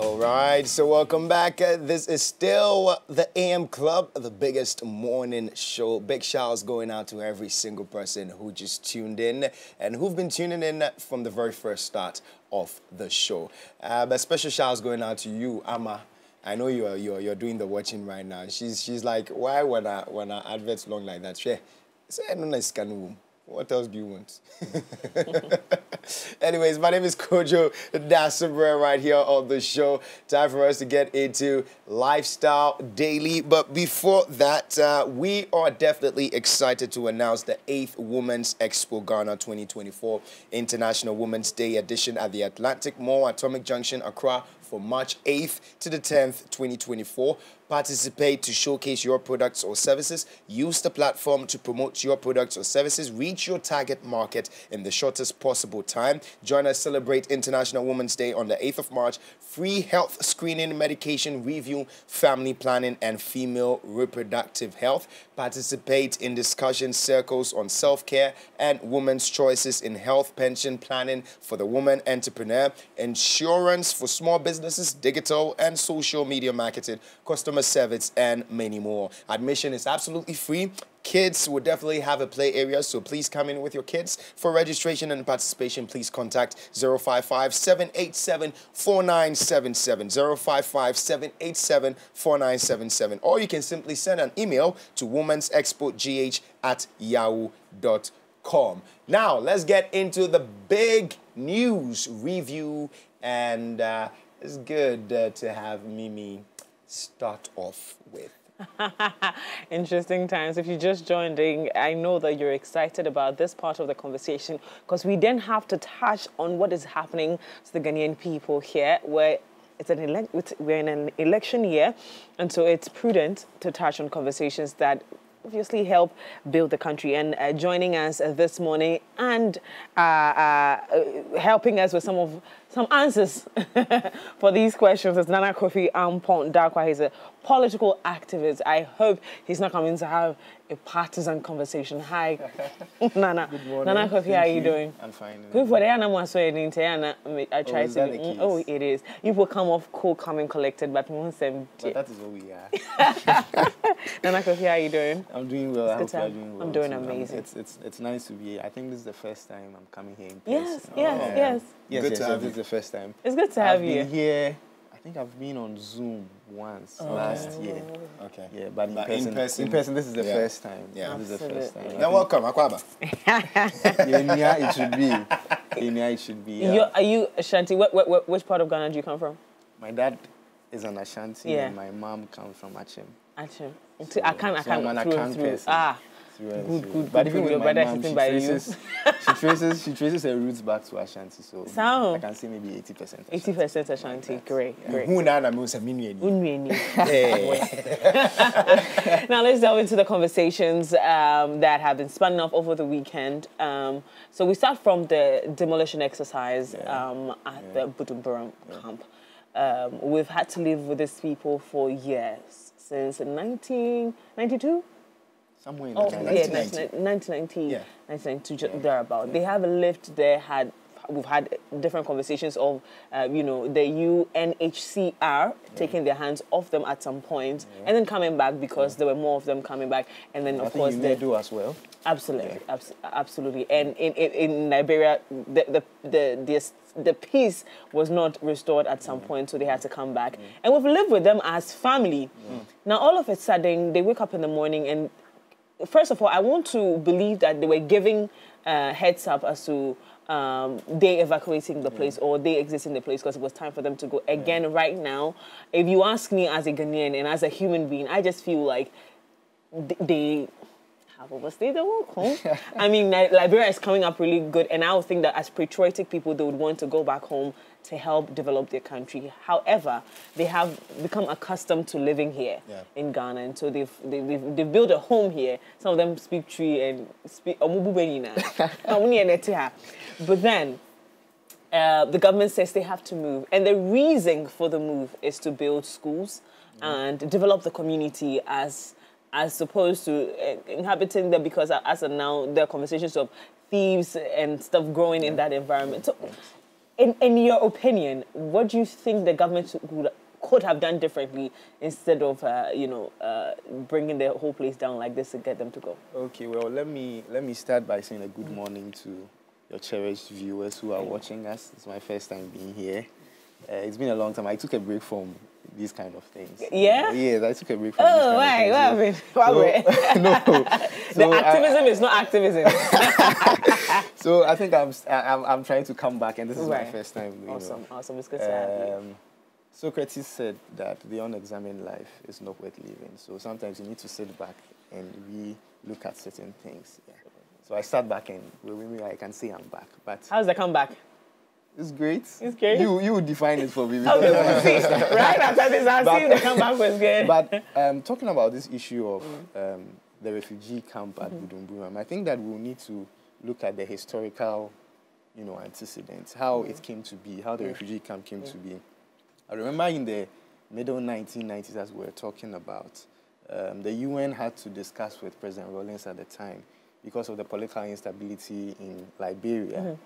All right, so welcome back. This is still the AM Club, the biggest morning show. Big shouts going out to every single person who just tuned in and who've been tuning in from the very first start of the show. But special shouts going out to you, Amma. I know you're doing the watching right now. She's like, why when I adverts long like that? She said, no, no, scan. What else do you want? Anyways, my name is Kojo Dasabra right here on the show. Time for us to get into Lifestyle Daily. But before that, we are definitely excited to announce the 8th Women's Expo Ghana 2024 International Women's Day edition at the Atlantic Mall, Atomic Junction, Accra, for March 8th to the 10th, 2024. Participate to showcase your products or services. Use the platform to promote your products or services. Reach your target market in the shortest possible time. Join us celebrate International Women's Day on the 8th of March. Free health screening, medication review, family planning, and female reproductive health. Participate in discussion circles on self-care and women's choices in health, pension planning for the woman entrepreneur, insurance for small businesses, digital and social media marketing, customer service, and many more. Admission is absolutely free. Kids will definitely have a play area, so please come in with your kids. For registration and participation, please contact 055-787-4977, 055-787-4977, or you can simply send an email to womensexpogh@yahoo.com. Now, let's get into the big news review, and it's good to have Mimi start off with. Interesting times. If you just joined in, I know that you're excited about this part of the conversation because we then have to touch on what is happening to the Ghanaian people here, where we're in an election year, and so it's prudent to touch on conversations that obviously help build the country. And joining us this morning and helping us with some answers for these questions is Nana Kofi Ampon Darkwa. He's a political activist. I hope he's not coming to have a partisan conversation. Hi, Nana. Good morning. Nana Kofi, how are you doing? I'm fine. Good for the Anna. I try is to. that the case? Oh, it is. You will come off cool, calm, and collected, but once But that is what we are. Nana Kofi, how are you doing? I'm doing well. I hope Good you're time. doing well. I'm doing too. amazing. It's nice to be here. I think this is the first time I'm coming here in Yes, person. yes. Good to have This you. is the first time. It's good to have I've you. been here. I think I've been on Zoom once last year. Okay. Yeah, but But in person, this is the first time. Yeah. This is the first time. You're welcome, Akwaba. Yeah, it should be. Yeah, it should be. Yeah. Are you Ashanti? Which part of Ghana do you come from? My dad is an Ashanti, Yeah. and my mom comes from Achem. Actually, So I can't I'm an through and Akan through. person. Good. But even Your with my brother mom, sitting she by you. traces her roots back to Ashanti, so Sound. I can say maybe 80%. 80% Ashanti. Great. Who now na musa minye ni? Now let's delve into the conversations that have been spun off over the weekend. So we start from the demolition exercise at the Butumburam camp. We've had to live with these people for years, since 1992. Somewhere in Oh, the yeah, 1990. 1990, Yeah. 1992, thereabout. They have lived there, we've had different conversations of, the UNHCR taking their hands off them at some point and then coming back because there were more of them coming back. And then, of course, they do as well. Absolutely, absolutely. And in Liberia, the peace was not restored at some point, so they had to come back. And we've lived with them as family. Now, all of a sudden, they wake up in the morning and, first of all, I want to believe that they were giving heads up as to they evacuating the place or they exiting the place because it was time for them to go. Again, right now, if you ask me as a Ghanaian and as a human being, I just feel like they have overstayed their welcome. I mean, Liberia is coming up really good, and I would think that as patriotic people, they would want to go back home to help develop their country. However, they have become accustomed to living here in Ghana, and so they've built a home here. Some of them speak Tree and speak but then the government says they have to move, and the reason for the move is to build schools and develop the community as opposed to inhabiting them, because as of now there are conversations of thieves and stuff growing in that environment. So In your opinion, what do you think the government could have done differently instead of, bringing the whole place down like this to get them to go? Okay, well, let me start by saying a good morning to your cherished viewers who are watching us. It's my first time being here. It's been a long time. I took a break from these kind of things. Yeah? Yes, I took a break from these kind of things. No. The activism is not activism. So I think I'm trying to come back, and this is my first time. Awesome. It's good to have you. Socrates said that the unexamined life is not worth living. So sometimes you need to sit back and re-look at certain things. Yeah. So I sat back and I can say I'm back. But how's the comeback? It's great. It's great. You define it for me. Okay, right after this, I'll see if the comeback was good. But talking about this issue of the refugee camp at Bujumbura, I think that we'll need to look at the historical, antecedents, how it came to be, how the refugee camp came to be. I remember in the middle 1990s, as we were talking about, the UN had to discuss with President Rawlings at the time because of the political instability in Liberia,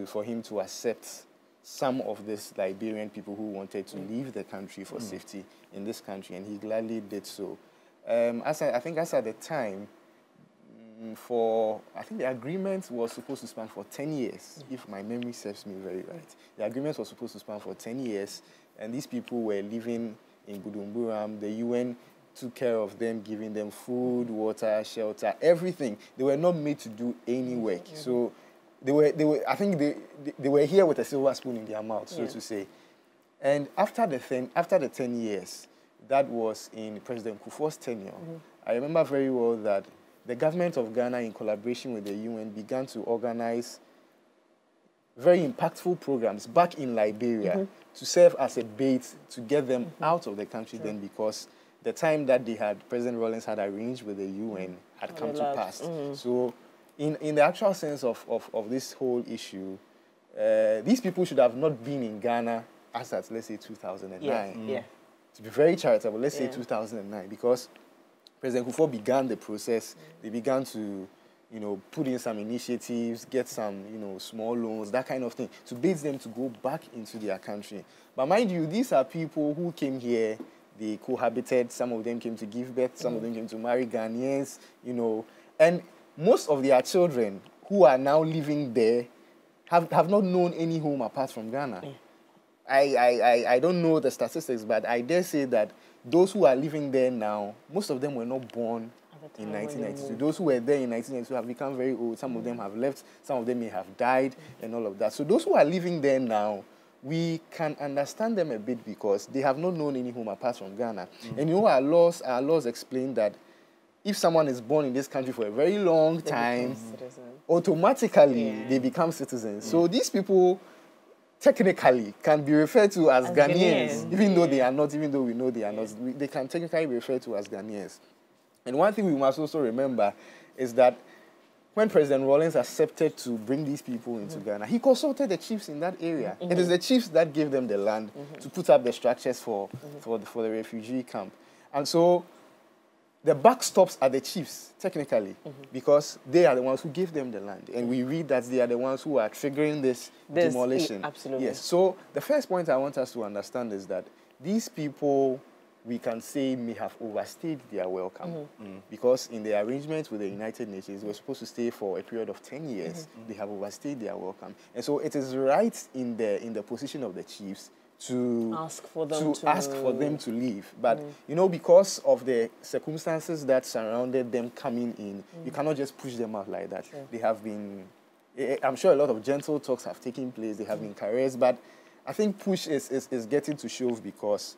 for him to accept some of these Liberian people who wanted to leave the country for safety in this country, and he gladly did so. I think as at the time, I think the agreement was supposed to span for 10 years, if my memory serves me very right. The agreement was supposed to span for 10 years, and these people were living in Bujumbura. The UN took care of them, giving them food, water, shelter, everything. They were not made to do any work. So they were here with a silver spoon in their mouth, so to say. And after the 10 years, that was in President Kufuor's tenure. I remember very well that the government of Ghana, in collaboration with the UN, began to organize very impactful programs back in Liberia to serve as a bait to get them out of the country then, because the time that President Rawlings had arranged with the UN had come to pass. So in the actual sense of this whole issue, these people should have not been in Ghana as at, let's say, 2009. To be very charitable, let's say 2009, because President Kufuor began the process. They began to, put in some initiatives, get some, small loans, that kind of thing, to bait them to go back into their country. But mind you, these are people who came here, they cohabited, some of them came to give birth, some of them came to marry Ghanaians, and most of their children who are now living there have not known any home apart from Ghana. I don't know the statistics, but I dare say that those who are living there now, most of them were not born in 1992. Those who were there in 1992 have become very old. Some of them have left. Some of them may have died and all of that. So those who are living there now, we can understand them a bit because they have not known any home apart from Ghana. And our laws explain that if someone is born in this country for a very long time, automatically they become citizens. So these people technically can be referred to as Ghanaians, even though they are not, even though we know they are not. They can technically be referred to as Ghanaians. And one thing we must also remember is that when President Rawlings accepted to bring these people into Ghana, he consulted the chiefs in that area. It is the chiefs that gave them the land to put up the structures for the refugee camp. And so the buck stops at the chiefs, technically, because they are the ones who gave them the land. And we read that they are the ones who are triggering this demolition. Absolutely. Yes. So the first point I want us to understand is that these people, we can say, may have overstayed their welcome. Because in the arrangement with the United Nations, they were supposed to stay for a period of 10 years. They have overstayed their welcome. And so it is right in the position of the chiefs to ask for them to leave. But, because of the circumstances that surrounded them coming in, you cannot just push them out like that. They have been, I'm sure a lot of gentle talks have taken place. They have been caressed. But I think push is getting to shove because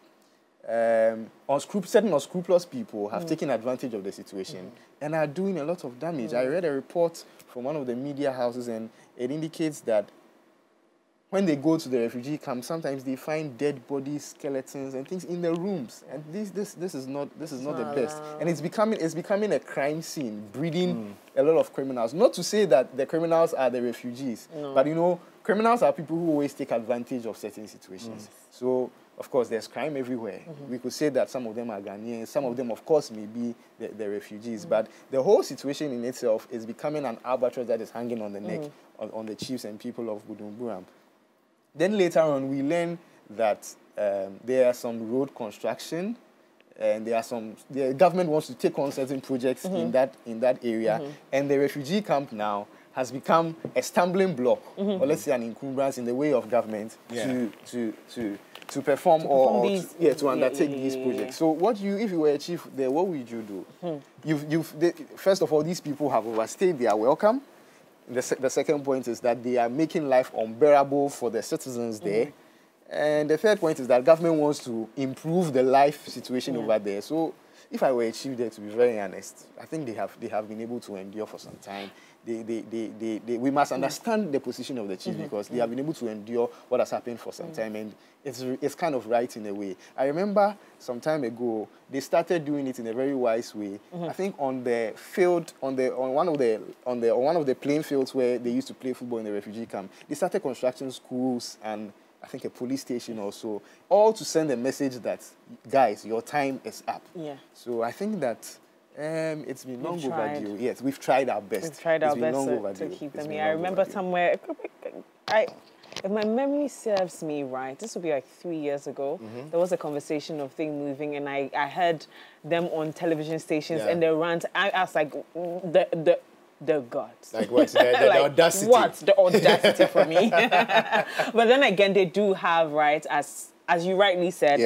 certain unscrupulous people have taken advantage of the situation and are doing a lot of damage. I read a report from one of the media houses, and it indicates that when they go to the refugee camp, sometimes they find dead bodies, skeletons, and things in the rooms. And this is not the best. And it's becoming a crime scene, breeding a lot of criminals. Not to say that the criminals are the refugees, but criminals are people who always take advantage of certain situations. So, of course, there's crime everywhere. We could say that some of them are Ghanaians, some of them, of course, may be the refugees. But the whole situation in itself is becoming an albatross that is hanging on the neck on the chiefs and people of Bujumbura. Then later on, we learn that there are some road construction, and the government wants to take on certain projects in that area, and the refugee camp now has become a stumbling block, or let's say an encumbrance in the way of government to perform to undertake these projects. So if you were a chief there, what would you do? First of all, these people have overstayed their welcome. The second point is that they are making life unbearable for the citizens there. And the third point is that government wants to improve the life situation over there. So if I were a chief there, to be very honest, I think they have been able to endure for some time. We must understand the position of the chief because they have been able to endure what has happened for some time, and it's kind of right in a way. I remember some time ago they started doing it in a very wise way. I think on the field, on one of the playing fields where they used to play football in the refugee camp, they started constructing schools and I think a police station also, all to send a message that, guys, your time is up. Yeah. So I think that it's been long overdue. Yes, we've tried our best. We've tried our best to keep them here. I remember somewhere, if my memory serves me right, this would be like 3 years ago, there was a conversation of things moving, and I heard them on television stations, and they ran. I was like, the gods. Like what? The audacity. What? The audacity for me. But then again, they do have, right, as you rightly said,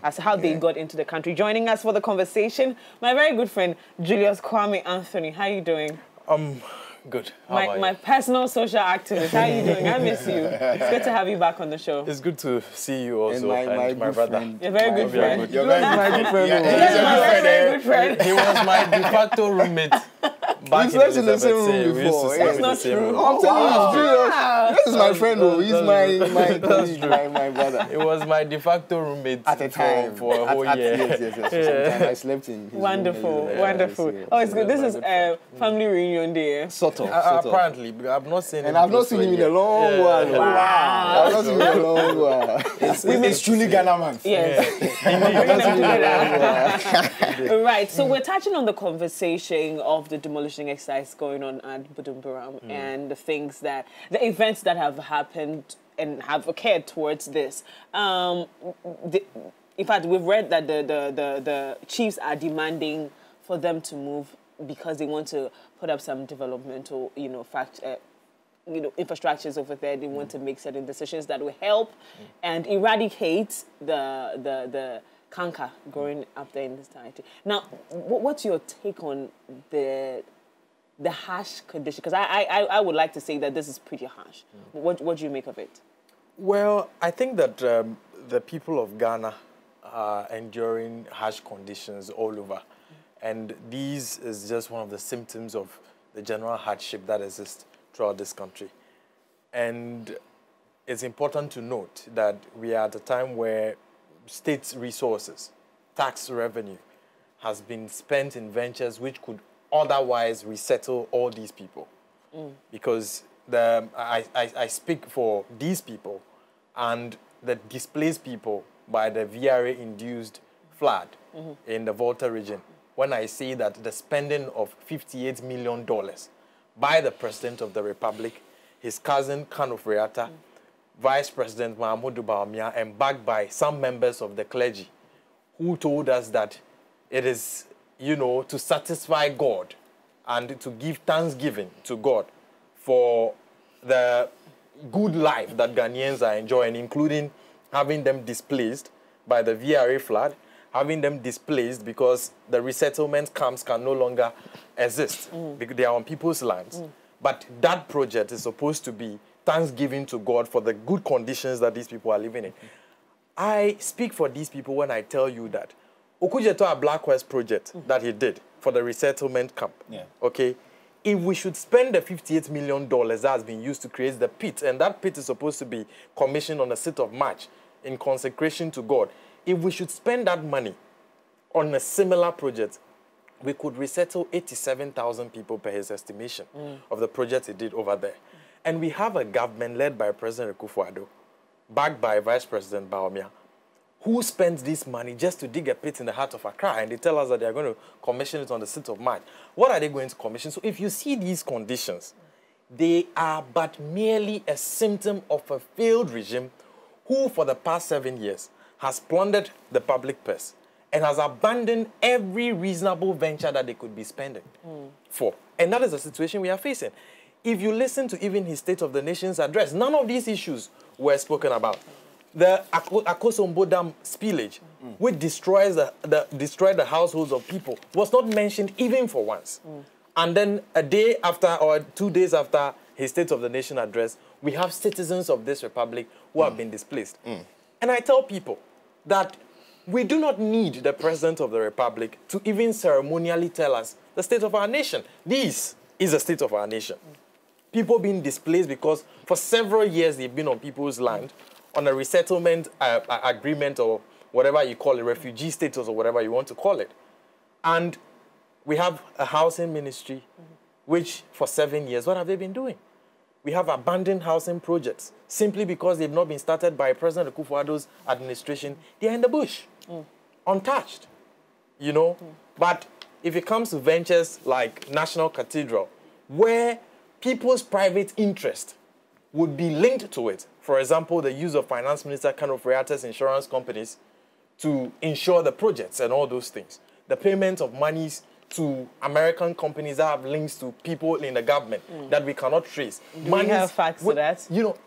as how they got into the country. Joining us for the conversation, my very good friend, Julius Kwame Anthony. How are you doing? Good. How about you? My personal social activist. How are you doing? I miss you. It's good to have you back on the show. It's good to see you also, and my brother. You're very good friend. You're my good friend. You're very good friend. He was my de facto roommate. Back slept in the same room before. That's not true. I'm telling you, this is my friend. He's my brother. It was my de facto roommate at a time for a whole year. Yes. Sometimes I slept in his wonderful. room. Oh, it's good. This is family reunion day. Sort of. Apparently, I've not seen him. And I've not seen him in a long while. Wow. I've not seen him in a long while. It's truly Ghana month. Yes. Right. So we're touching on the conversation of the demolition exercise going on at Bujumbura and the events that have happened and have occurred towards this. In fact, we've read that the chiefs are demanding for them to move because they want to put up some developmental, infrastructures over there. They want to make certain decisions that will help and eradicate the canker growing up there in the society. Now, what's your take on the harsh condition? Because I would like to say that this is pretty harsh. What do you make of it? Well, I think that the people of Ghana are enduring harsh conditions all over. And these is just one of the symptoms of the general hardship that exists throughout this country. And it's important to note that we are at a time where state resources, tax revenue, has been spent in ventures which could otherwise resettle all these people. Because I speak for these people and the displaced people by the VRA-induced flood in the Volta region. When I say that the spending of $58 million by the President of the Republic, his cousin Kanu Friata, Vice President Mahmoud Bawumia, and backed by some members of the clergy, who told us that it is, to satisfy God and to give thanksgiving to God for the good life that Ghanaians are enjoying, including having them displaced by the VRA flood, having them displaced because the resettlement camps can no longer exist because they are on people's lands. But that project is supposed to be thanksgiving to God for the good conditions that these people are living in. I speak for these people when I tell you that Okujeto, a Black West project that he did for the resettlement camp, okay? If we should spend the $58 million that has been used to create the pit, and that pit is supposed to be commissioned on the 6th of March in consecration to God, if we should spend that money on a similar project, we could resettle 87,000 people per his estimation of the project he did over there. And we have a government led by President Akufo-Addo, backed by Vice President Bawumia, who spends this money just to dig a pit in the heart of Accra, and they tell us that they are going to commission it on the 6th of March. What are they going to commission? So if you see these conditions, They are but merely a symptom of a failed regime who, for the past 7 years, has plundered the public purse and has abandoned every reasonable venture that they could be spending for. And that is the situation we are facing. If you listen to even his State of the Nation's address, none of these issues were spoken about. The Akosombo Dam spillage, which destroyed the households of people, was not mentioned even for once. And then a day after or 2 days after his State of the Nation address, we have citizens of this republic who have been displaced. And I tell people that we do not need the President of the Republic to even ceremonially tell us the state of our nation. This is the state of our nation. People being displaced because for several years they've been on people's land on a resettlement agreement or whatever you call it, refugee status or whatever you want to call it. And we have a housing ministry, which for 7 years, what have they been doing? We have abandoned housing projects simply because they've not been started by President Akufo-Addo's administration. They're in the bush, untouched, you know. But if it comes to ventures like National Cathedral, where people's private interest would be linked to it, for example, the use of Finance Minister Kano Friata's insurance companies to insure the projects and all those things, the payment of monies to American companies that have links to people in the government that we cannot trace. Do we have facts to that? You know,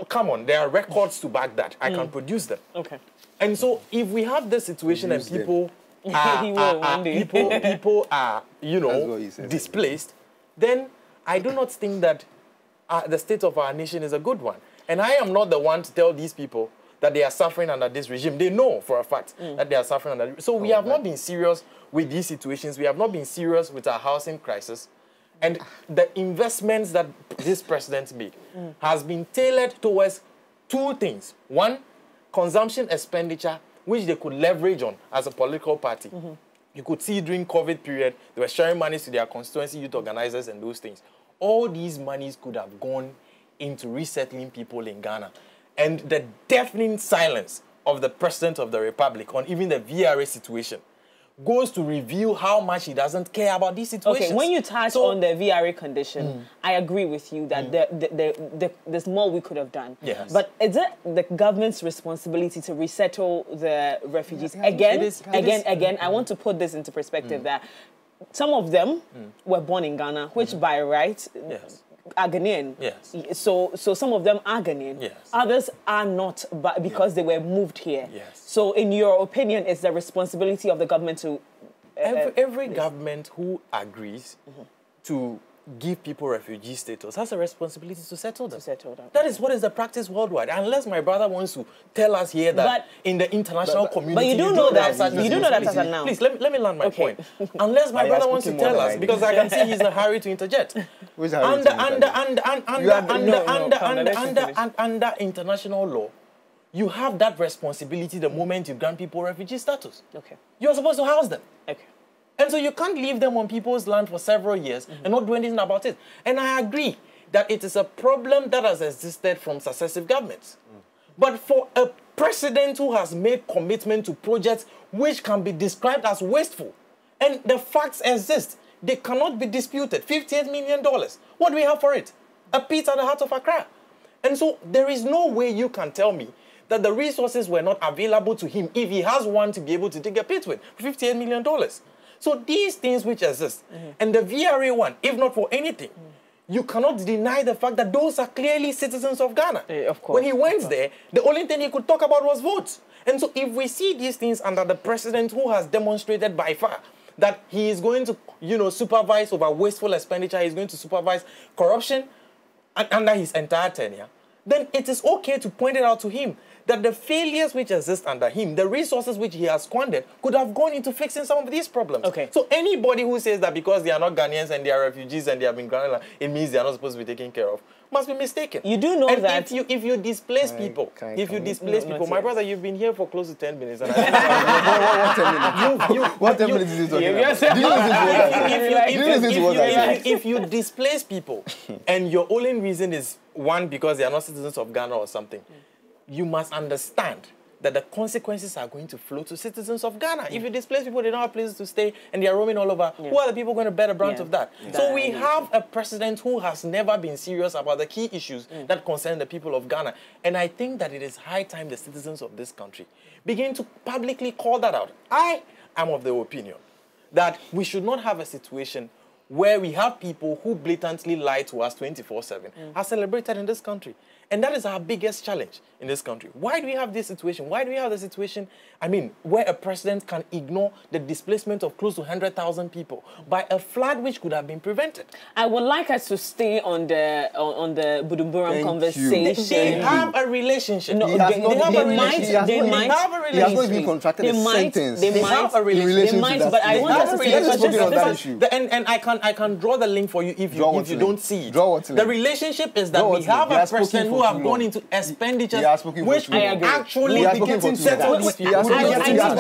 come on, there are records to back that. I can produce them. Okay. And so if we have this situation and people are, people are, you know, displaced, then I do not think that the state of our nation is a good one. And I am not the one to tell these people that they are suffering under this regime. They know for a fact that they are suffering under. So we have not been serious with these situations. We have not been serious with our housing crisis. And the investments that this president made has been tailored towards two things. One, consumption expenditure, which they could leverage on as a political party. You could see during COVID period, they were sharing monies to their constituency youth organizers and those things. All these monies could have gone into resettling people in Ghana. And the deafening silence of the President of the Republic on even the VRA situation goes to reveal how much he doesn't care about these situations. Okay, when you touch on the VRA condition, I agree with you that there's more we could have done. Yes. But is it the government's responsibility to resettle the refugees? It Again, I want to put this into perspective that some of them were born in Ghana, which by right are Ghanaian. Yes. So some of them are Ghanaian. Yes. Others are not, but because they were moved here. Yes. So in your opinion, it's the responsibility of the government to... every government who agrees to give people refugee status has a responsibility to settle them. That is what is the practice worldwide. Unless my brother wants to tell us here that in the international community... But you do know that. You do know that as a noun. Please, let me land my point. Unless my brother wants to tell us, because I can see he's in a hurry to interject. Under international law, you have that responsibility the moment you grant people refugee status. Okay. You're supposed to house them. Okay. And so you can't leave them on people's land for several years and not do anything about it. And I agree that it is a problem that has existed from successive governments. But for a president who has made commitment to projects which can be described as wasteful, and the facts exist, they cannot be disputed. $58 million. What do we have for it? A pit at the heart of Accra. And so there is no way you can tell me that the resources were not available to him if he has one to be able to dig a pit with. $58 million. So these things which exist, and the VRA one, if not for anything, you cannot deny the fact that those are clearly citizens of Ghana. Of course. When he went there, the only thing he could talk about was votes. And so if we see these things under the president who has demonstrated by far that he is going to, you know, supervise over wasteful expenditure, he's going to supervise corruption under his entire tenure, then it is okay to point it out to him that the failures which exist under him, the resources which he has squandered, could have gone into fixing some of these problems. Okay. So anybody who says that because they are not Ghanaians and they are refugees and they have been granted, it means they are not supposed to be taken care of, must be mistaken. You do know that if you displace people, my brother, you've been here for close to 10 minutes. And what 10 minutes is he talking about? If you displace people and your only reason is one, because they are not citizens of Ghana or something, you must understand that the consequences are going to flow to citizens of Ghana. If you displace people, they don't have places to stay, and they are roaming all over, who are the people going to bear the brunt of that? So we have a president who has never been serious about the key issues that concern the people of Ghana. And I think that it is high time the citizens of this country begin to publicly call that out. I am of the opinion that we should not have a situation where we have people who blatantly lie to us 24/7 are celebrated in this country. And that is our biggest challenge in this country. Why do we have this situation? Why do we have the situation, I mean, where a president can ignore the displacement of close to 100,000 people by a flood which could have been prevented? I would like us to stay on the Budumburam conversation. They have a relationship. No, He has not- they he might. has not- They he might. has not even contracted a sentence. They They might. have a in relation They to might, that. but I want us to say Let's focus on that issue. And I can draw the link for you if Draw you what link? don't see it. Draw what The link? relationship is that Draw we what link? have He a has spoken president who for have too gone long. into expenditures He has spoken for which too long. actually He has be spoken for getting too settled long. with He has people. spoken for too long.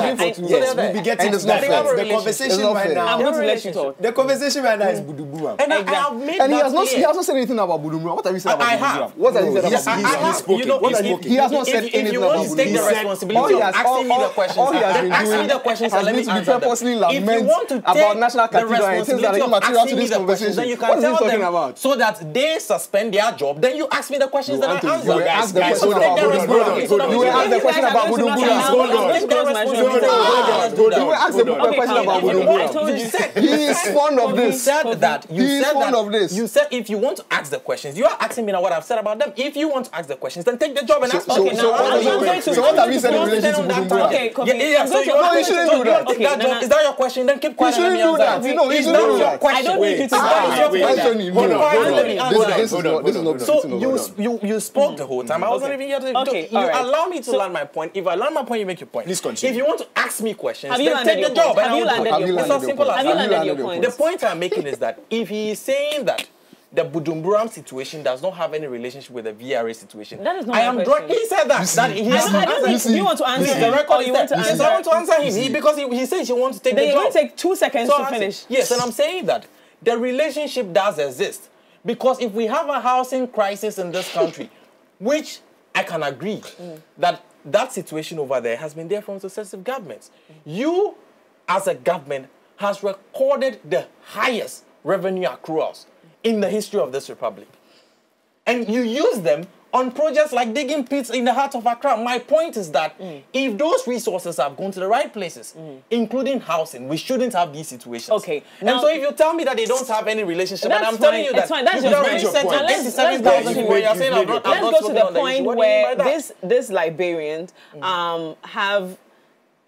Yes, we'll be getting And to it's not that. fair. The conversation It's not right fair. now. I'm going to let you talk. The conversation right now is Budumburam. And I have made And he that has not. clear. He has not said anything about Budumburam. What have you said about I Budumburam? have. What have you said No, about he's- Budumburam? he's spoken. You know, What has if- he has not if- said if anything you want about to take the Budumburam. responsibility of asking me the questions, all he has then been ask me doing the questions has and let been me to be answer them. purposely If you lament want to about take national the cathedral and things that are responsibility of immaterial to asking me this the questions, then conversation, you can what is he tell talking them about? so that they suspend their job. Then you ask me the questions that I Anthony, answer. you were asked the Guys, question hold on, about hold on, hold on, Budumburam. hold on. You were asked the question about Budumburam. Hold on. You were asked the question about I told Budumburam. you. He is fond of You this. said that. He is fond of this. You said if you want to ask the questions, you are asking me now what I've said about them. If you want to ask the questions, then take the job and ask. So what have you said in relation to Budumburam? Okay, Kofi, Yeah, I'm so going you to- No, you shouldn't do that. take that job. Is that your question? Then keep quiet. shouldn't and let do me that. answer. No, you Is shouldn't that do your that. question? I don't need you to wait, Anthony, hold on, hold on. Let me answer. This is not So sitting over there. you spoke the whole time. I wasn't even here to. Okay, You all right. allow me to land my point. If I land my point, you make your point. Please continue. If you want to ask me questions, Have you then landed take your the job. point? and Have you I will do it. landed your It's point? as simple as Have you that. landed your point? The point I'm making is that if he is saying that the Budumburam situation does not have any relationship with the VRA situation, That is not I my am question. drawing. He said that. That he has I don't think you want to answer The him, record or is you want to there. Yes, answer. I want to answer him because he says he wants to take Then the you're going job. to take 2 seconds to I'm finish. saying- Yes, and I'm saying that the relationship does exist. Because if we have a housing crisis in this country, which I can agree that situation over there has been there from successive governments, you, as a government, has recorded the highest revenue accruals in the history of this republic. And you use them on projects like digging pits in the heart of Accra. My point is that if those resources have gone to the right places, including housing, we shouldn't have these situations. Okay, And now- so if you tell me that they don't have any relationship, and That's I'm telling fine, you it's that fine, that's you your have point. already sent And let's 87,000 go- people, you're saying I've not Let's go to spoken the on the issue. point What do you mean where by that? this Liberians have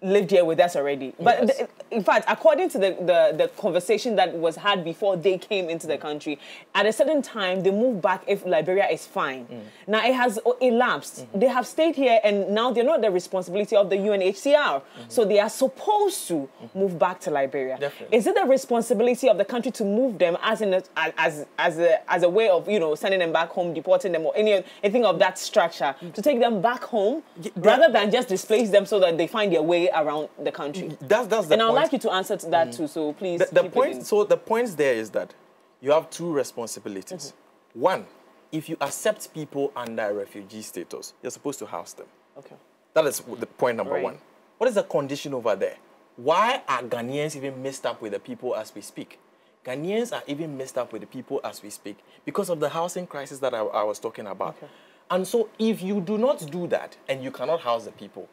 lived here with us already. But Yes. in fact, according to the conversation that was had before they came into the country, at a certain time they move back if Liberia is fine. Now it has elapsed. They have stayed here and now they're not the responsibility of the UNHCR. So they are supposed to move back to Liberia. Definitely. Is it the responsibility of the country to move them as a way of sending them back home, deporting them, or anything of that structure, to take them back home rather than just displace them so that they find their way around the country? That's the And I'd point. like you to answer to that too, so please. The keep it point. in. So the point there is that you have two responsibilities. One, if you accept people under refugee status, you're supposed to house them. Okay. That is the point number Right. one. What is the condition over there? Why are Ghanaians even messed up with the people as we speak? Ghanaians are even messed up with the people as we speak because of the housing crisis that I was talking about. Okay. And so if you do not do that and you cannot house the people,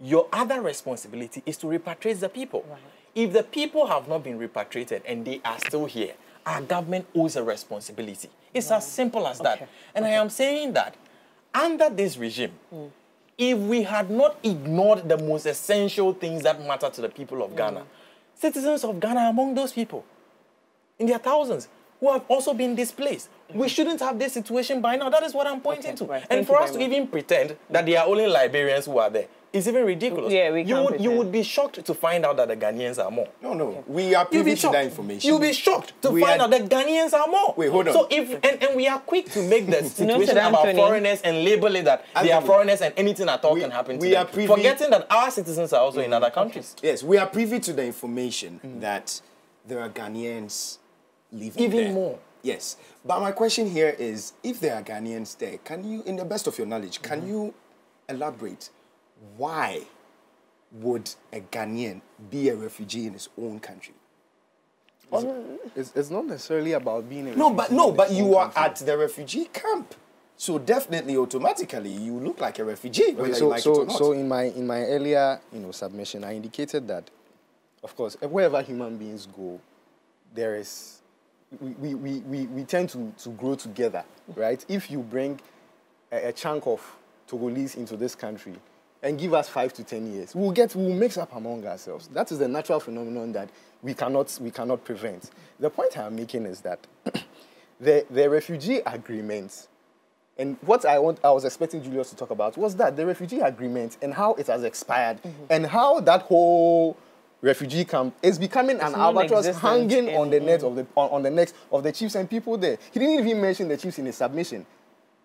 your other responsibility is to repatriate the people. Right. If the people have not been repatriated and they are still here, our government owes a responsibility. It's as simple as that. Okay. And I am saying that under this regime, if we had not ignored the most essential things that matter to the people of Ghana, citizens of Ghana are among those people, in their thousands, who have also been displaced. We shouldn't have this situation by now. That is what I'm pointing to. Right. And Thank for you us to very much. even pretend that they are only Liberians who are there, it's even ridiculous. Yeah, we can't you pretend. would be shocked to find out that the Ghanaians are more. No. We are You'll privy be to shocked. that information. You'll be shocked to We find are- out that Ghanaians are more. Wait, hold on. So and we are quick to make the situation about Anthony. foreigners and label it that they are Anthony. foreigners and anything at all We- can happen to we them. are privy- Forgetting that our citizens are also in other countries. Yes, we are privy to the information that there are Ghanaians living Even there. more. Yes. But my question here is, if there are Ghanaians there, can you, in the best of your knowledge, can you elaborate why would a Ghanaian be a refugee in his own country? It's not necessarily about being a No, refugee. but you are at the refugee camp. So definitely, automatically, you look like a refugee, whether you like it or not. So in my earlier submission, I indicated that, of course, wherever human beings go, there is we tend to grow together, right? If you bring a chunk of Togolese into this country and give us 5 to 10 years, we'll mix up among ourselves. That is the natural phenomenon that we cannot prevent. The point I'm making is that the refugee agreement. And what I was expecting Julius to talk about was that the refugee agreement and how it has expired and how that whole refugee camp is becoming an albatross hanging on the net on the necks of the chiefs and people there. He didn't even mention the chiefs in his submission.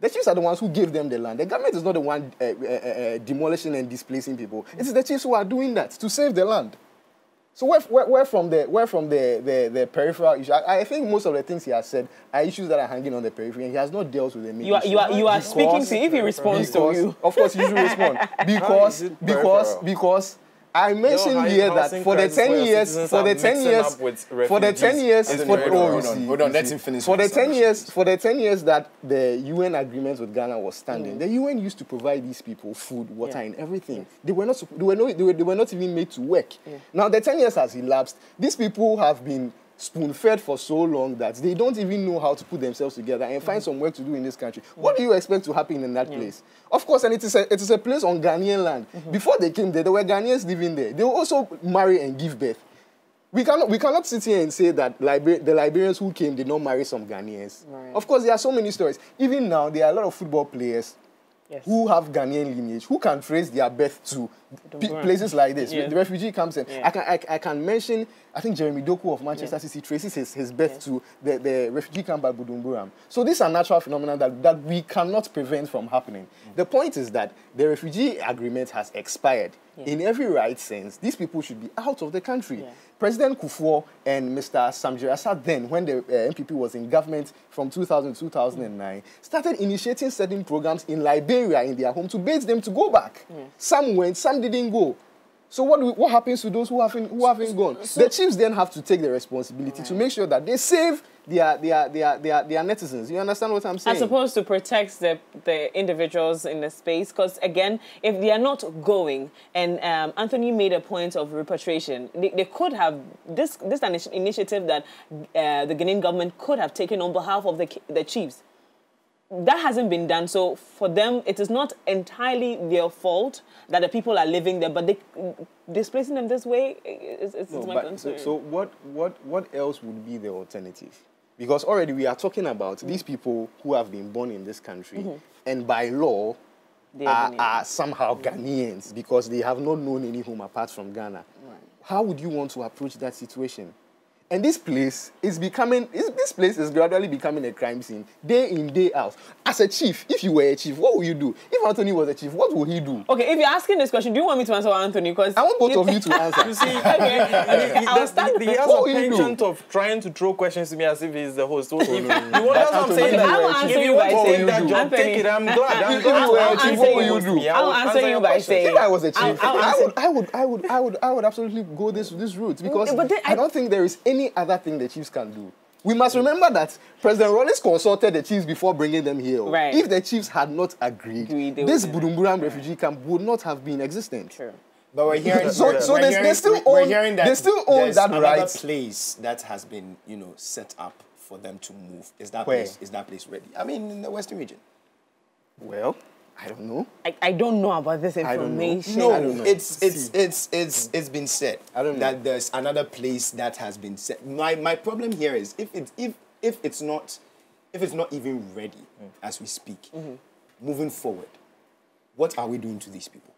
The chiefs are the ones who gave them the land. The government is not the one demolishing and displacing people. It is the chiefs who are doing that to save the land. So where from the peripheral issue? I think most of the things he has said are issues that are hanging on the periphery, and he has not dealt with them. You are speaking to if he responds to you. Of course, you should respond because I mentioned here that for the 10 years, hold on, let him finish. For the 10 years that the UN agreement with Ghana was standing, the UN used to provide these people food, water, and everything. They were not even made to work. Now the 10 years has elapsed. These people have been spoon-fed for so long that they don't even know how to put themselves together and find some work to do in this country. What do you expect to happen in that place? Of course, and it is a place on Ghanaian land. Before they came there were Ghanaians living there. They will also marry and give birth. We cannot sit here and say that the Liberians who came did not marry some Ghanaians. Right. Of course, there are so many stories. Even now, there are a lot of football players who have Ghanaian lineage, who can trace their birth to places like this, the refugee camps. I can mention, I think Jeremy Doku of Manchester City traces his birth to the refugee camp at Budumburam. So these are natural phenomena that we cannot prevent from happening. The point is that the refugee agreement has expired. In every right sense, these people should be out of the country. President Kufuor and Mr. Samjirasa then, when the MPP was in government from 2000 to 2009, started initiating certain programs in Liberia in their home to bait them to go back. Some went, some didn't go. So what happens to those who haven't gone? The chiefs then have to take the responsibility to make sure that they save their netizens. You understand what I'm saying? As opposed to protect the individuals in the space. Because, again, if they are not going, and Anthony made a point of repatriation, they could have, this an initiative that the Ghanaian government could have taken on behalf of the chiefs. That hasn't been done. So for them, it is not entirely their fault that the people are living there, but displacing them this way is my concern. So what else would be the alternative? Because already we are talking about these people who have been born in this country and by law are somehow Ghanaians because they have not known any home apart from Ghana. Right. How would you want to approach that situation? And this place is gradually becoming a crime scene, day in, day out. As a chief, if you were a chief, what would you do? If Anthony was a chief, what would he do? Okay, if you're asking this question, do you want me to answer Anthony? Because I want both of you to answer. You see, he has a penchant of trying to throw questions to me as if he's the host. So that's what I'm saying. I will answer you by saying, take it. I'm glad. What would you do? I'll answer you by saying, if I was a chief, I would absolutely go this route because I don't think there is any other thing the chiefs can do. We must remember that President Rollins consulted the chiefs before bringing them here. Right. If the chiefs had not agreed, this Budumburam refugee camp would not have been existent. Sure. But we're hearing they still own that right. Place that has been, set up for them to move. Is that Where? place ready? I mean, in the Western region. Well, I don't know. I don't know about this information. No, I don't know. It's been said that there's another place that has been set. My problem here is if it's not even ready as we speak, moving forward, what are we doing to these people?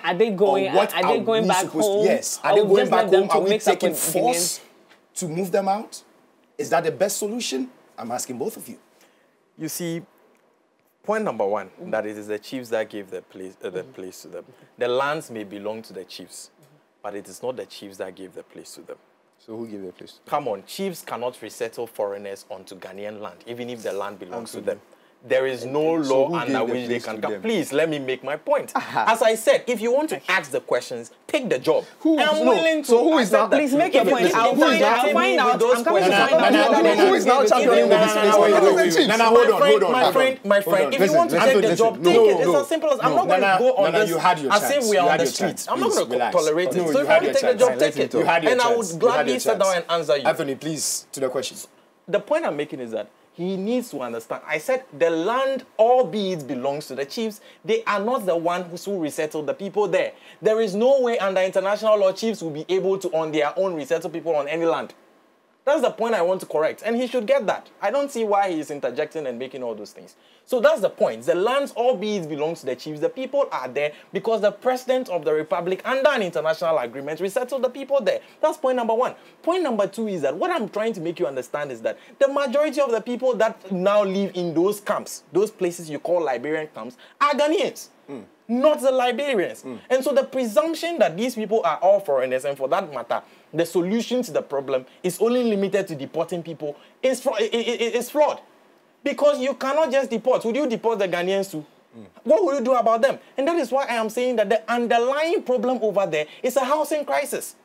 Are they going? Are they going back home? Yes. Are they going back home? Are we taking force to move them out? Is that the best solution? I'm asking both of you. You see, point number one, that it is the chiefs that gave the place to them. The lands may belong to the chiefs, but it is not the chiefs that gave the place to them. So who gave the place to them? Come on, chiefs cannot resettle foreigners onto Ghanaian land, even if the land belongs to them. there is no law under which they can come. Please, let me make my point. As I said, if you want to ask the questions, take the job. I'm willing to. So who is now? Please make your point. I'll find out. I'm coming to find out. Who is now championing the displacement? Hold on. My friend, if you want to take the job, take it. It's as simple as I'm not going to go on this as if we are on the streets. I'm not going to tolerate it. So if you want to take the job, take it. And I would gladly sit down and answer you. Anthony, please, to the question. The point I'm making is that he needs to understand. I said the land, albeit belongs to the chiefs, they are not the ones who resettle the people there. There is no way under international law chiefs will be able to on their own resettle people on any land. That's the point I want to correct. And he should get that. I don't see why he is interjecting and making all those things. So that's the point. The lands, albeit belongs to the chiefs, the people are there because the president of the republic, under an international agreement, resettled the people there. That's point number one. Point number two is that what I'm trying to make you understand is that the majority of the people that now live in those camps, those places you call Liberian camps, are Ghanaians. Not the Liberians. And so the presumption that these people are all foreigners, and for that matter, the solution to the problem is only limited to deporting people is flawed. Because you cannot just deport. Would you deport the Ghanaians too? What will you do about them? And that is why I am saying that the underlying problem over there is a housing crisis.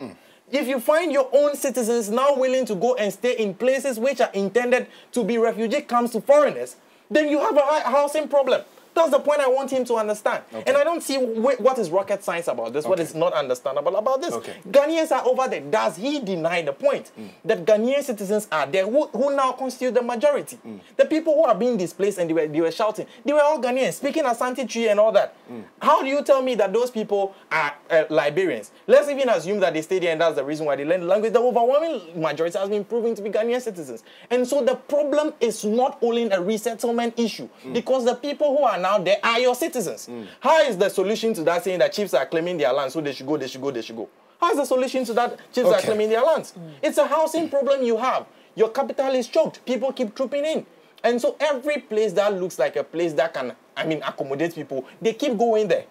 If you find your own citizens now willing to go and stay in places which are intended to be refugee camps to foreigners, then you have a housing problem. That's the point I want him to understand. Okay. And I don't see what is rocket science about this, what is not understandable about this. Okay. Ghanaians are over there. Does he deny the point that Ghanaian citizens are there who now constitute the majority? The people who are being displaced and they were shouting, they were all Ghanaians, speaking Asante Tree and all that. How do you tell me that those people are Liberians? Let's even assume that they stay there and that's the reason why they learn the language. The overwhelming majority has been proven to be Ghanaian citizens. And so the problem is not only a resettlement issue, because the people who are now there are your citizens. How is the solution to that saying that chiefs are claiming their land, so they should go, they should go, they should go? How is the solution to that chiefs are claiming their lands? It's a housing problem you have. Your capital is choked. People keep trooping in. And so every place that looks like a place that can, accommodate people, they keep going there,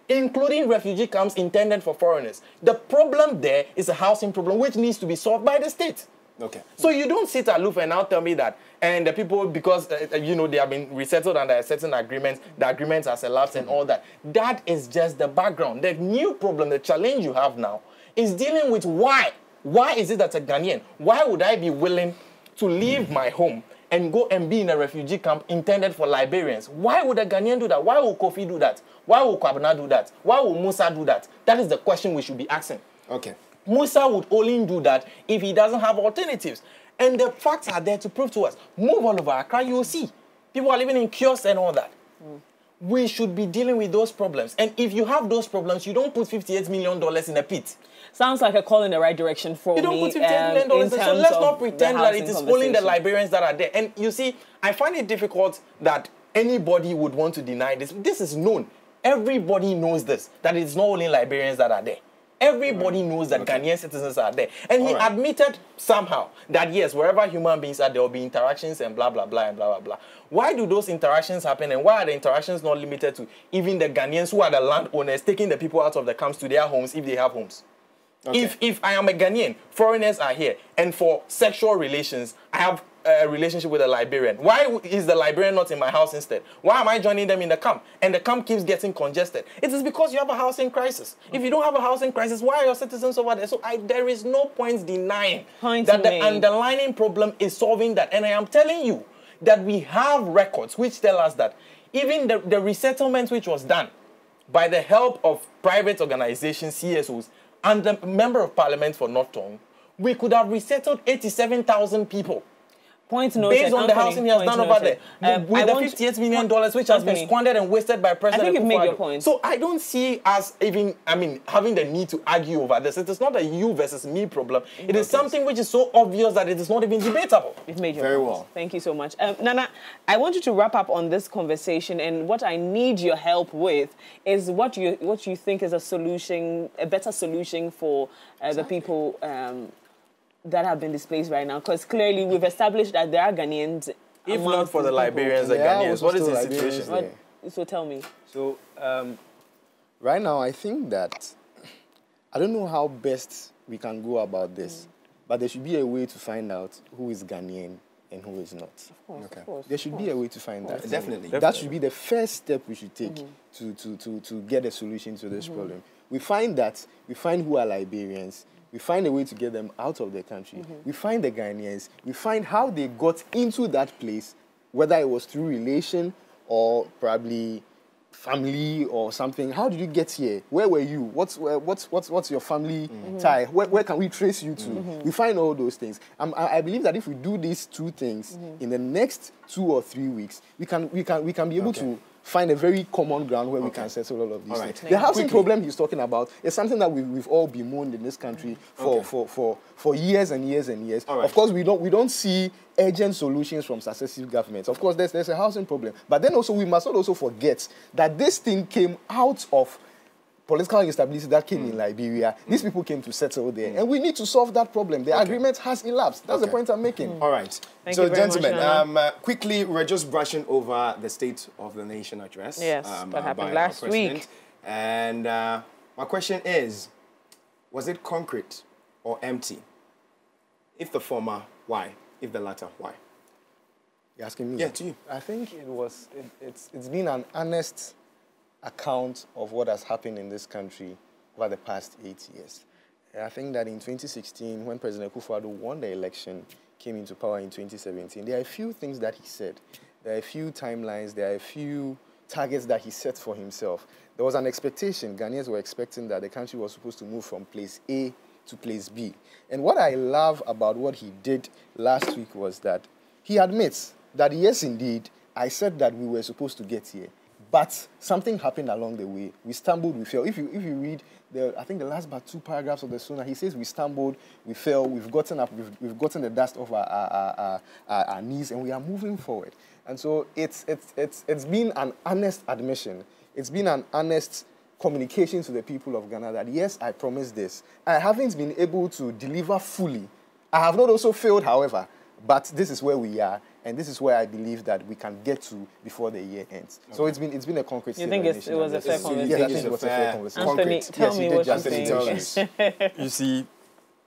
including refugee camps intended for foreigners. The problem there is a housing problem which needs to be solved by the state. Okay. So you don't sit aloof and now tell me that, and the people, because, they have been resettled under a certain agreement, the agreement has elapsed and all that. That is just the background. The new problem, the challenge you have now, is dealing with why. Why is it that a Ghanaian, why would I be willing to leave my home and go and be in a refugee camp intended for Liberians? Why would a Ghanaian do that? Why would Kofi do that? Why would Kwabena do that? Why would Musa do that? That is the question we should be asking. Okay. Musa would only do that if he doesn't have alternatives. And the facts are there to prove to us. Move all over Accra, you will see. People are living in kiosks and all that. We should be dealing with those problems. And if you have those problems, you don't put $58 million in a pit. Sounds like a call in the right direction for me. You don't put $58 million. So let's not pretend that it is only the Liberians that are there. And you see, I find it difficult that anybody would want to deny this. This is known. Everybody knows this, that it's not only Liberians that are there. Everybody knows that Ghanaian citizens are there. And he admitted somehow that, yes, wherever human beings are, there will be interactions and blah, blah, blah, and blah, blah, blah. Why do those interactions happen, and why are the interactions not limited to even the Ghanaians who are the landowners taking the people out of the camps to their homes if they have homes? Okay. If I am a Ghanaian, foreigners are here, and for sexual relations, I have a relationship with a Liberian. Why is the Liberian not in my house instead? Why am I joining them in the camp? And the camp keeps getting congested. It is because you have a housing crisis. If you don't have a housing crisis, why are your citizens over there? So there is no point denying that the underlying problem is solving that. And I am telling you that we have records which tell us that even the resettlement which was done by the help of private organizations, CSOs, and the Member of Parliament for North Tongue, we could have resettled 87,000 people. Point noted. Based on the housing he has done over there. With the $58 million which has been squandered and wasted by President I think you've made your point. So I don't see us even, having the need to argue over this. It is not a you versus me problem. It is something which is so obvious that it is not even debatable. You've made your point. Well. Thank you so much. Nana, I want you to wrap up on this conversation, and what I need your help with is what you think is a solution, a better solution for the people that have been displaced right now, because clearly we've established that there are Ghanaians. If not for the Liberians, the Ghanaians, what is the situation? So tell me. So right now, I think that I don't know how best we can go about this, but there should be a way to find out who is Ghanaian and who is not. Of course, Okay. of course, There should be a way to find that. Definitely. That should be the first step we should take to get a solution to this problem. We find who are Liberians. We find a way to get them out of the country. We find the Ghanaians. We find how they got into that place, whether it was through relation or probably family or something. How did you get here? Where were you? What's your family tie? Where can we trace you to? We find all those things. I believe that if we do these two things in the next 2 or 3 weeks, we can be able to find a very common ground where we can settle all of these things. The housing problem he's talking about is something that we've all bemoaned in this country for years and years and years. Of course, we don't see urgent solutions from successive governments. Of course, there's a housing problem. But then also, we must not also forget that this thing came out of political instability that came in Liberia. These people came to settle there. And we need to solve that problem. The agreement has elapsed. That's the point I'm making. All right. Thank so, you very gentlemen, much, quickly, we're just brushing over the State of the Nation address. Yes, that happened last week. And my question is, was it concrete or empty? If the former, why? If the latter, why? You're asking me? Yeah, to you. I think it's been an honest account of what has happened in this country over the past 8 years. I think that in 2016, when President Akufo-Addo won the election, came into power in 2017, there are a few things that he said. There are a few timelines, there are a few targets that he set for himself. There was an expectation, Ghanaians were expecting that the country was supposed to move from place A to place B. And what I love about what he did last week was that he admits that, yes, indeed, I said that we were supposed to get here. But something happened along the way. We stumbled, we fell. If you read, I think the last but 2 paragraphs of the Sona, he says we stumbled, we fell, we've gotten up, we've gotten the dust off our knees, and we are moving forward. And so it's been an honest admission. It's been an honest communication to the people of Ghana that, yes, I promised this. I haven't been able to deliver fully. I have not also failed, however, but this is where we are. And this is where I believe that we can get to before the year ends. Okay. So it's been a concrete. You think it was a fair conversation? Yes, I think it was a fair conversation. Anthony, tell me what you think. You see,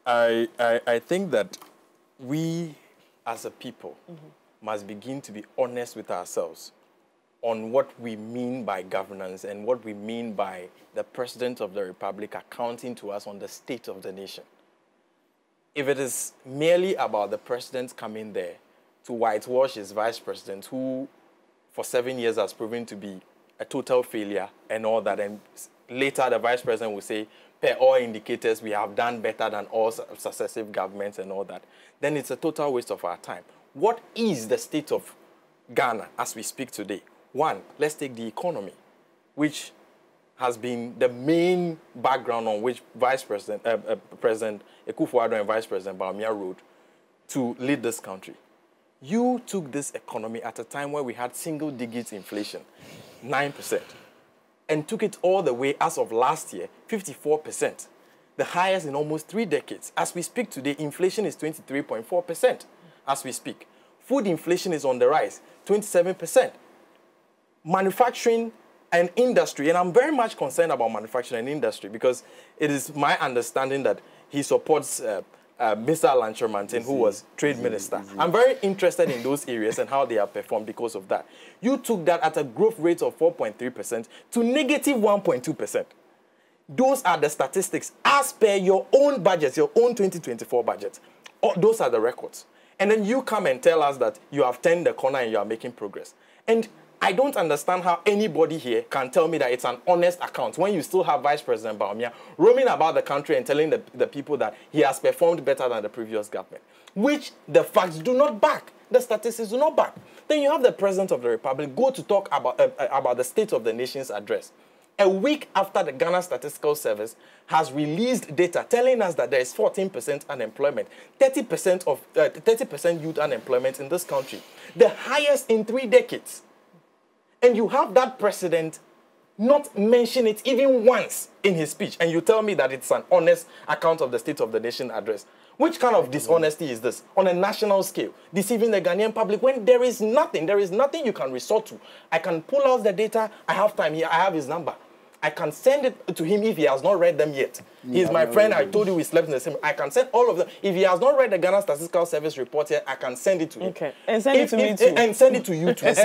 I think that we as a people must begin to be honest with ourselves on what we mean by governance and what we mean by the President of the Republic accounting to us on the state of the nation. If it is merely about the president coming there to whitewash his vice president, who for 7 years has proven to be a total failure and all that, and later the vice president will say, per all indicators, we have done better than all successive governments and all that, then it's a total waste of our time. What is the state of Ghana as we speak today? One, let's take the economy, which has been the main background on which President Akufo-Addo and Vice President Bawumia rode to lead this country. You took this economy at a time where we had single-digit inflation, 9%, and took it all the way, as of last year, 54%, the highest in almost 3 decades. As we speak today, inflation is 23.4% as we speak. Food inflation is on the rise, 27%. Manufacturing and industry, and I'm very much concerned about manufacturing and industry because it is my understanding that he supports Mr. Alancho-Mantin, who was trade minister. I'm very interested in those areas and how they have performed because of that. You took that at a growth rate of 4.3% to negative 1.2%. Those are the statistics as per your own budget, your own 2024 budget. Those are the records. And then you come and tell us that you have turned the corner and you are making progress. And I don't understand how anybody here can tell me that it's an honest account when you still have Vice President Bawumia roaming about the country and telling the people that he has performed better than the previous government, which the facts do not back. The statistics do not back. Then you have the President of the Republic go to talk about the State of the Nation's address a week after the Ghana Statistical Service has released data telling us that there is 14% unemployment, 30% youth unemployment in this country, the highest in 3 decades. And you have that president not mention it even once in his speech, and you tell me that it's an honest account of the State of the Nation address. Which kind of dishonesty is this on a national scale? Deceiving the Ghanaian public when there is nothing you can resort to. I can pull out the data, I have time here, I have his number. I can send it to him if he has not read them yet. He's my friend. I told you we slept in the same. I can send all of them. If he has not read the Ghana Statistical Service report yet, I can send it to him. Okay. And send it to me too. And send it to you too. And to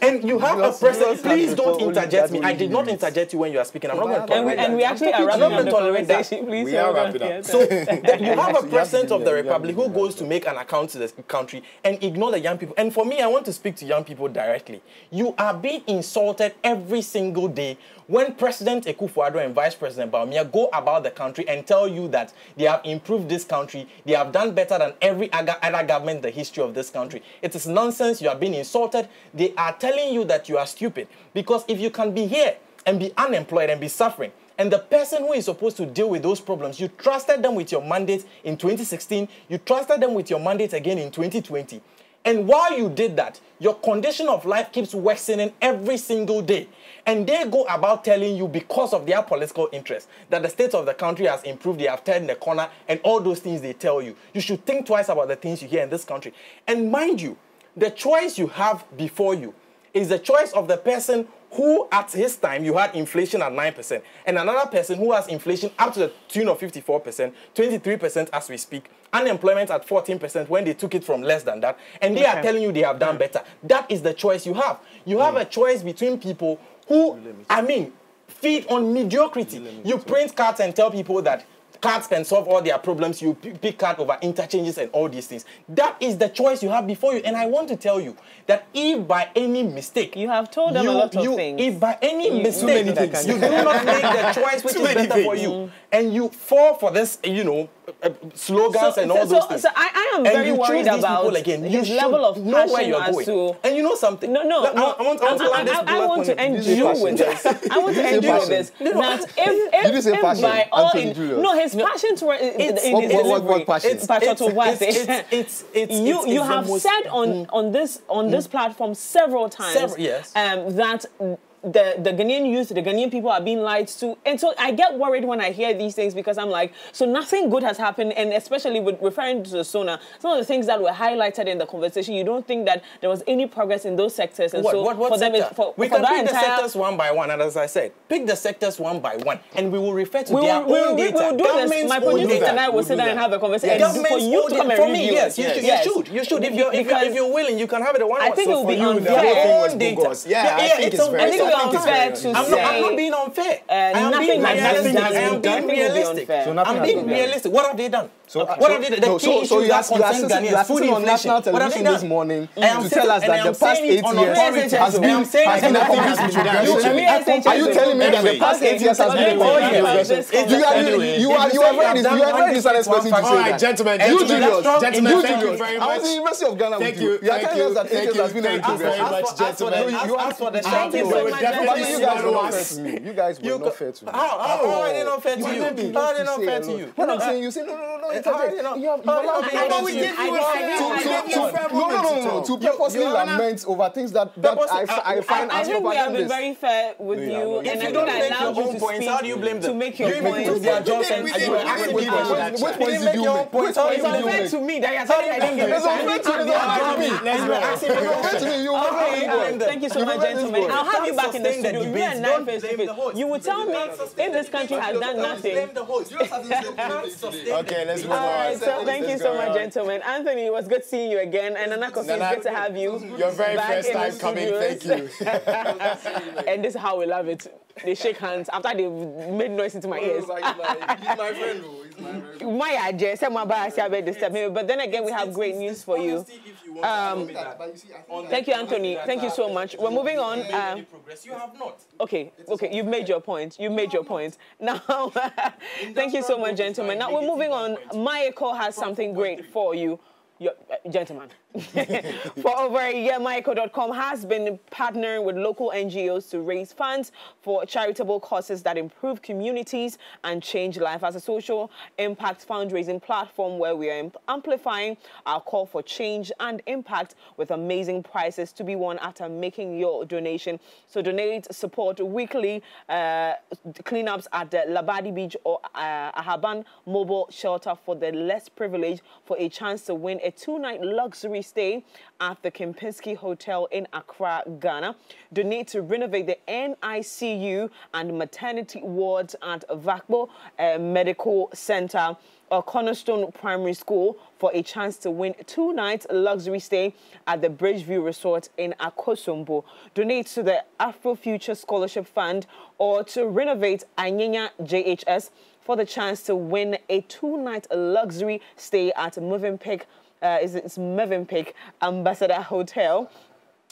you. And you have a president. Please don't interject me. I did not interject you when you are speaking. I'm not going to tolerate that. And we actually are wrapping up the conversation. Please, we are wrapping up. So you have a president of the republic who goes to make an account to the country and ignore the young people. And for me, I want to speak to young people directly. You are being insulted every single day when President Akufo-Addo and Vice President Bawumia go about the country and tell you that they have improved this country, they have done better than every other government in the history of this country. It is nonsense. You are being insulted. They are telling you that you are stupid. Because if you can be here and be unemployed and be suffering, and the person who is supposed to deal with those problems, you trusted them with your mandate in 2016, you trusted them with your mandate again in 2020. And while you did that, your condition of life keeps worsening every single day. And they go about telling you, because of their political interest, that the state of the country has improved, they have turned the corner, and all those things they tell you. You should think twice about the things you hear in this country. And mind you, the choice you have before you is the choice of the person who at his time you had inflation at 9%, and another person who has inflation up to the tune of 54%, 23% as we speak, unemployment at 14% when they took it from less than that, and they are telling you they have done better. That is the choice you have. You have a choice between people who, feed on mediocrity. You print cards and tell people that cards can solve all their problems. You pick card over interchanges and all these things. That is the choice you have before you. And I want to tell you that if by any mistake... You have told them a lot of things. If by any mistake you do not make the choice which is better for you, and you fall for this, slogans and all those things. So I am very worried about his level of passion as to... And you know something? I want to end you with this. I want to end you with this. That if by all... No, his passion towards... What passion? You have said on this platform several times that the Ghanaian youth, the Ghanaian people are being lied to. And so I get worried when I hear these things, because I'm like, so nothing good has happened. And especially with referring to the SONA, some of the things that were highlighted in the conversation, you don't think that there was any progress in those sectors. And we can pick the sectors one by one. And as I said, pick the sectors one by one. And we will refer to their own data. We will do this. My producer and I will sit down and have a conversation. And for you to come and review. Yes, you should. If you're willing, you can have it at one. I think it will be unfair. Yeah, I think it's very unfair to say. I'm not being unfair. Nothing has been done. I am being realistic. I'm being realistic. What have they done? So you are sitting on national television this morning to tell us that the past 8 years has been a complete regression. Are you telling me that the past 8 years has been a complete regression? You are very dishonest person to say that. All right, gentlemen, thank you very much. I was in the University of Ghana with you. You are telling us that 8 years has been a regression. You asked for the You guys were not fair to me. How are they not fair to you? How are they not fair to you? When I'm saying, you say no. To purposely lament over things that I find I think we have been very fair with you. If you don't make your own points, how do you blame them? To make your points. Which points did you make? It's unfair to me that you're telling me I didn't give it. Thank you so much, gentlemen. I'll have you back in the studio. You and I face to face. You will tell me if this country has done nothing. Okay, let's move on. All right, so thank you so much, gentlemen. Anthony, it was good seeing you again. And Anako, it's good to have you. Your very first time coming. Thank you. And this is how we love it. They shake hands after they made noise into my ears. He's my friend, though. He's my friend. But then again, we have great news for you. Thank you, Anthony. Thank you so much. We're moving on. You have not. Okay. You've made your point. Now, thank you so much, gentlemen. Now we're moving on. Mayeko has something great for you. Gentlemen. For over a year, Mayeko.com has been partnering with local NGOs to raise funds for charitable causes that improve communities and change life. As a social impact fundraising platform where we are amplifying our call for change and impact with amazing prizes to be won after making your donation. So donate, support weekly cleanups at the Labadi Beach or Ahaban Mobile Shelter for the less privileged for a chance to win a 2-night luxury stay at the Kempinski Hotel in Accra, Ghana. Donate to renovate the NICU and maternity wards at Vakbo Medical Center or Cornerstone Primary School for a chance to win 2-night luxury stay at the Bridgeview Resort in Akosombo. Donate to the Afrofuture Scholarship Fund or to renovate Anyenya JHS for the chance to win a 2-night luxury stay at Movenpick Ambassador Hotel.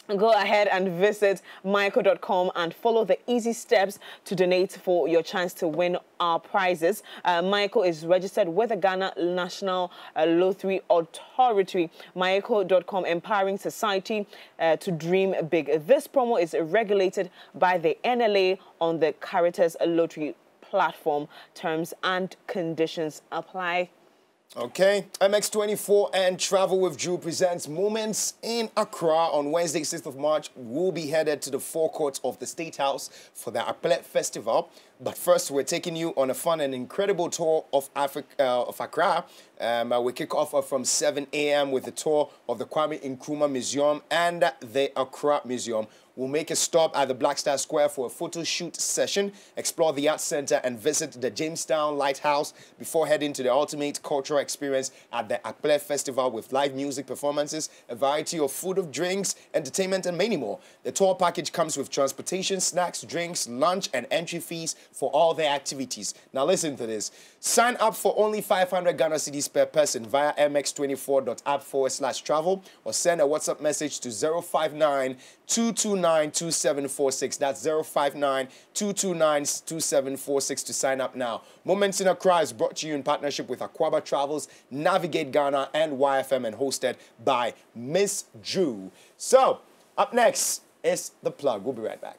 Go ahead and visit myco.com and follow the easy steps to donate for your chance to win our prizes. Myco is registered with the Ghana National Lottery Authority. Myco.com, empowering society to dream big. This promo is regulated by the NLA on the Caritas Lottery platform. Terms and conditions apply. Okay, MX24 and Travel with Drew presents Moments in Accra on Wednesday, 6th of March. We'll be headed to the forecourt of the State House for the Akplet Festival. But first, we're taking you on a fun and incredible tour of Accra. We kick off from 7 a.m. with a tour of the Kwame Nkrumah Museum and the Accra Museum. We'll make a stop at the Black Star Square for a photo shoot session, explore the Arts Center, and visit the Jamestown Lighthouse before heading to the ultimate cultural experience at the Akplet Festival with live music performances, a variety of food, of drinks, entertainment, and many more. The tour package comes with transportation, snacks, drinks, lunch, and entry fees for all the activities. Now listen to this. Sign up for only 500 Ghana cedis per person via mx24.app/travel or send a WhatsApp message to 059-229-2746. That's 059-229-2746 to sign up now. Moments in Accra is brought to you in partnership with Aquaba Travels, Navigate Ghana, and YFM, and hosted by Miss Drew. So, up next is The Plug. We'll be right back.